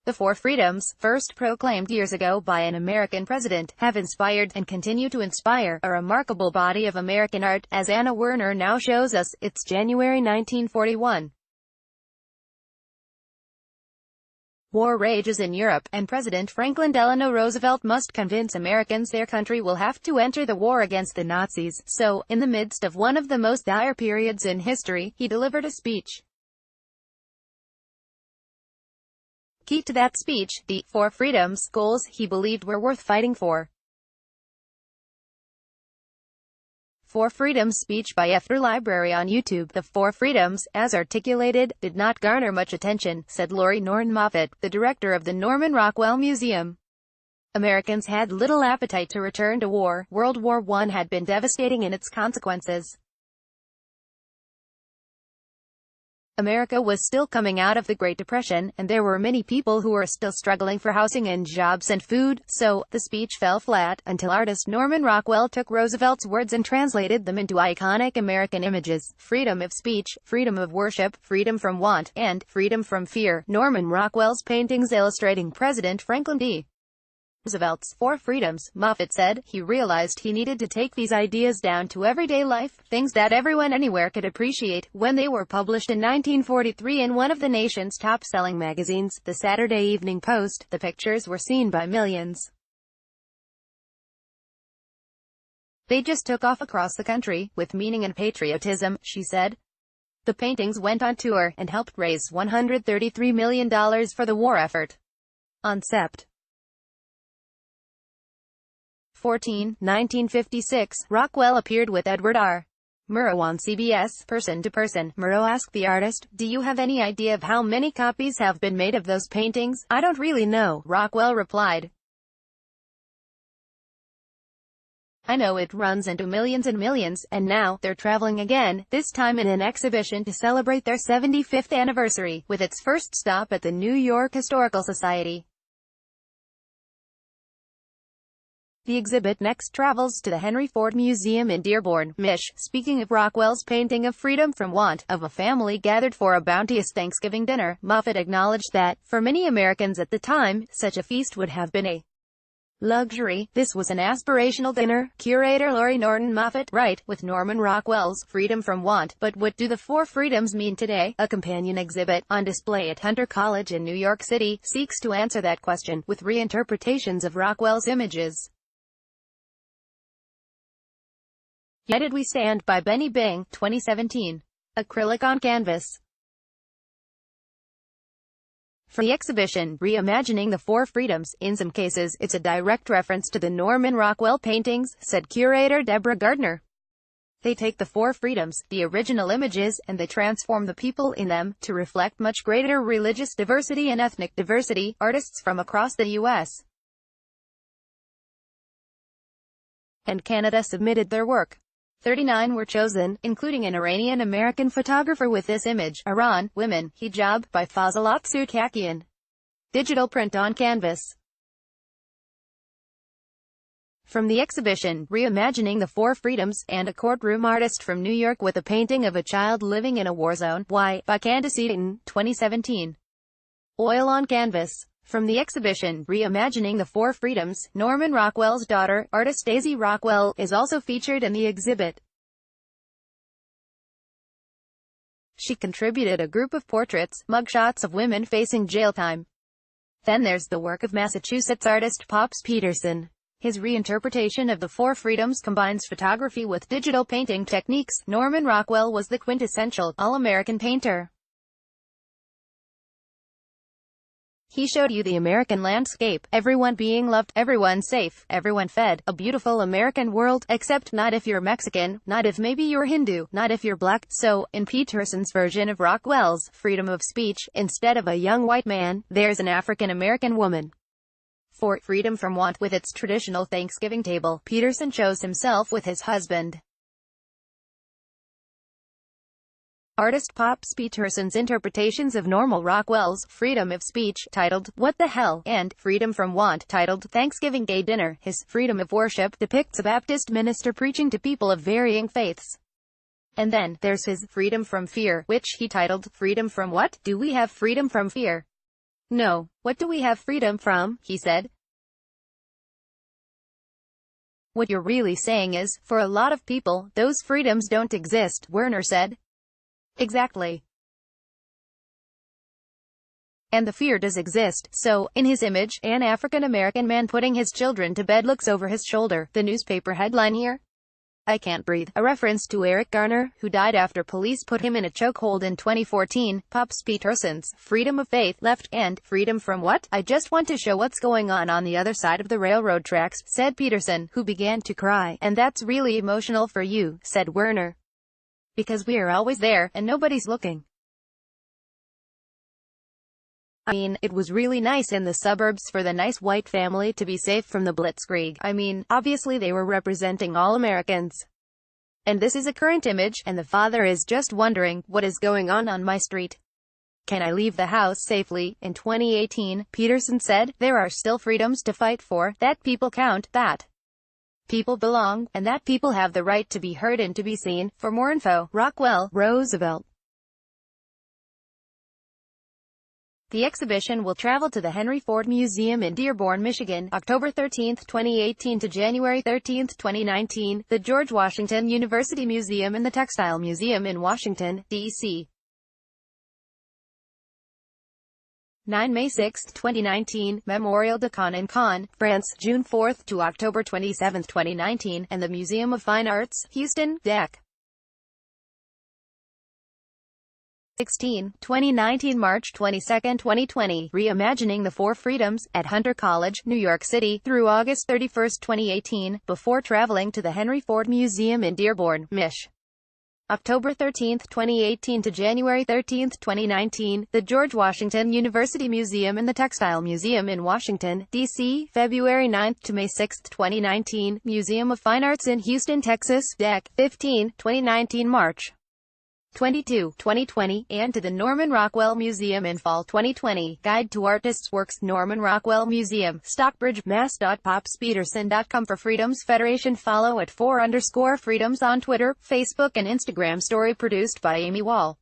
The four freedoms, first proclaimed years ago by an American president, have inspired, and continue to inspire, a remarkable body of American art, as Anna Werner now shows us. It's January 1941. War rages in Europe, and President Franklin Delano Roosevelt must convince Americans their country will have to enter the war against the Nazis. So, in the midst of one of the most dire periods in history, he delivered a speech. Key to that speech, the four freedoms, goals he believed were worth fighting for. Four Freedoms speech by After Library on YouTube. The Four Freedoms, as articulated, did not garner much attention, said Lori Norton Moffat, the director of the Norman Rockwell Museum. Americans had little appetite to return to war. World War I had been devastating in its consequences. America was still coming out of the Great Depression, and there were many people who were still struggling for housing and jobs and food, so the speech fell flat, until artist Norman Rockwell took Roosevelt's words and translated them into iconic American images: freedom of speech, freedom of worship, freedom from want, and freedom from fear. Norman Rockwell's paintings illustrating President Franklin D. Roosevelt's Four Freedoms, Moffat said, he realized he needed to take these ideas down to everyday life, things that everyone anywhere could appreciate. When they were published in 1943 in one of the nation's top-selling magazines, the Saturday Evening Post, the pictures were seen by millions. They just took off across the country, with meaning and patriotism, she said. The paintings went on tour, and helped raise $133 million for the war effort. On Sept. 14, 1956, Rockwell appeared with Edward R. Murrow on CBS. Person to Person, Murrow asked the artist, "Do you have any idea of how many copies have been made of those paintings?" "I don't really know," Rockwell replied. "I know it runs into millions and millions, and now, they're traveling again, this time in an exhibition to celebrate their 75th anniversary, with its first stop at the New York Historical Society. The exhibit next travels to the Henry Ford Museum in Dearborn, Mich." Speaking of Rockwell's painting of freedom from want, of a family gathered for a bounteous Thanksgiving dinner, Moffat acknowledged that, for many Americans at the time, such a feast would have been a luxury. This was an aspirational dinner. Curator Lori Norton Moffat, right, with Norman Rockwell's Freedom from Want. But what do the Four Freedoms mean today? A companion exhibit, on display at Hunter College in New York City, seeks to answer that question, with reinterpretations of Rockwell's images. United We Stand by Benny Bing, 2017. Acrylic on canvas. For the exhibition, Reimagining the Four Freedoms, in some cases, it's a direct reference to the Norman Rockwell paintings, said curator Deborah Gardner. They take the Four Freedoms, the original images, and they transform the people in them, to reflect much greater religious diversity and ethnic diversity. Artists from across the U.S. and Canada submitted their work. 39 were chosen, including an Iranian-American photographer with this image, Iran, Women, Hijab, by Fazilat Sukakian. Digital print on canvas. From the exhibition, Reimagining the Four Freedoms, and a courtroom artist from New York with a painting of a child living in a war zone. Why? By Candace Eaton, 2017. Oil on canvas. From the exhibition, Reimagining the Four Freedoms, Norman Rockwell's daughter, artist Daisy Rockwell, is also featured in the exhibit. She contributed a group of portraits, mugshots of women facing jail time. Then there's the work of Massachusetts artist Pops Peterson. His reinterpretation of the Four Freedoms combines photography with digital painting techniques. Norman Rockwell was the quintessential, all-American painter. He showed you the American landscape, everyone being loved, everyone safe, everyone fed, a beautiful American world, except not if you're Mexican, not if maybe you're Hindu, not if you're black. So, in Peterson's version of Rockwell's freedom of speech, instead of a young white man, there's an African-American woman. For Freedom from Want, with its traditional Thanksgiving table, Peterson chose himself with his husband. Artist Pops Peterson's interpretations of Norman Rockwell's Freedom of Speech, titled What the Hell, and Freedom from Want, titled Thanksgiving Day Dinner. His Freedom of Worship depicts a Baptist minister preaching to people of varying faiths. And then, there's his Freedom from Fear, which he titled Freedom from What? Do we have freedom from fear? No, what do we have freedom from, he said. What you're really saying is, for a lot of people, those freedoms don't exist, Werner said. Exactly. And the fear does exist. So, in his image, an African-American man putting his children to bed looks over his shoulder. The newspaper headline here: I can't breathe. A reference to Eric Garner, who died after police put him in a chokehold in 2014. Pops Peterson's freedom of faith left, and freedom from what? I just want to show what's going on the other side of the railroad tracks, said Peterson, who began to cry. And that's really emotional for you, said Werner. Because we are always there, and nobody's looking. I mean, it was really nice in the suburbs for the nice white family to be safe from the blitzkrieg. I mean, obviously they were representing all Americans. And this is a current image, and the father is just wondering, what is going on my street? Can I leave the house safely? In 2018, Peterson said, there are still freedoms to fight for, that people count, that people belong, and that people have the right to be heard and to be seen. For more info, Rockwell, Roosevelt. The exhibition will travel to the Henry Ford Museum in Dearborn, Michigan, October 13, 2018 to January 13, 2019, the George Washington University Museum and the Textile Museum in Washington, D.C. 9 May 6, 2019, Memorial de Caen, France, June 4 to October 27, 2019, and the Museum of Fine Arts, Houston, Dec. 16, 2019 March 22, 2020, Reimagining the Four Freedoms, at Hunter College, New York City, through August 31, 2018, before traveling to the Henry Ford Museum in Dearborn, Mich. October 13, 2018 to January 13, 2019, the George Washington University Museum and the Textile Museum in Washington, D.C., February 9 to May 6, 2019, Museum of Fine Arts in Houston, Texas, Dec. 15, 2019 March 22, 2020, and to the Norman Rockwell Museum in Fall 2020. Guide to Artists' Works, Norman Rockwell Museum, Stockbridge, Mass. Popspeterson.com. For Freedoms Federation, follow at _freedoms on Twitter, Facebook and Instagram. Story produced by Amy Wall.